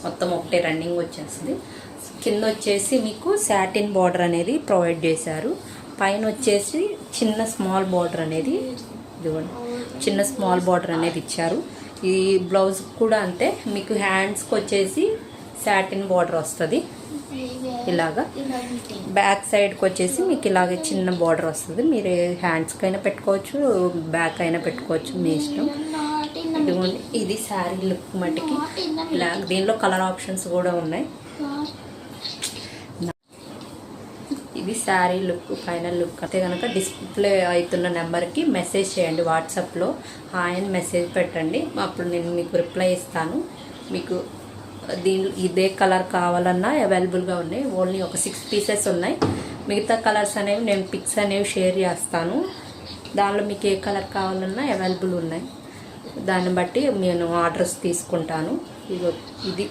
మొత్తం ఒకటే రన్నింగ్ వచ్చేస్తుంది. కింద వచ్చేసి మీకు సాటిన్ బార్డర్ అనేది ప్రొవైడ్ చేశారు. పైన వచ్చేసి చిన్న స్మాల్ బార్డర్ అనేది ఇదిగోండి, చిన్న స్మాల్ బార్డర్ అనేది ఇచ్చారు. ఈ బ్లౌజ్ కూడా అంతే, మీకు హ్యాండ్స్కి వచ్చేసి సాటిన్ బార్డర్ వస్తుంది. ఇలాగా బ్యాక్ సైడ్కి వచ్చేసి మీకు ఇలాగే చిన్న బార్డర్ వస్తుంది. మీరు హ్యాండ్స్కి అయినా పెట్టుకోవచ్చు, బ్యాక్ అయినా పెట్టుకోవచ్చు, మీ ఇష్టం. ఇదిగోండి, ఇది శారీ లుక్ మట్టికి ఇలా. దీనిలో కలర్ ఆప్షన్స్ కూడా ఉన్నాయి. ఇది శారీ లుక్, ఫైనల్ లుక్. అయితే కనుక డిస్ప్లే అవుతున్న నెంబర్కి మెసేజ్ చేయండి. వాట్సాప్లో హాయ్ అని మెసేజ్ పెట్టండి, అప్పుడు నేను మీకు రిప్లై ఇస్తాను. మీకు ఇదే కలర్ కావాలన్నా అవైలబుల్గా ఉన్నాయి. ఓన్లీ ఒక 6 పీసెస్ ఉన్నాయి. మిగతా కలర్స్ అనేవి నేను పిక్స్ అనేవి షేర్ చేస్తాను. దానిలో మీకు ఏ కలర్ కావాలన్నా అవైలబుల్ ఉన్నాయి. దాన్ని బట్టి నేను ఆర్డర్స్ తీసుకుంటాను. ఇది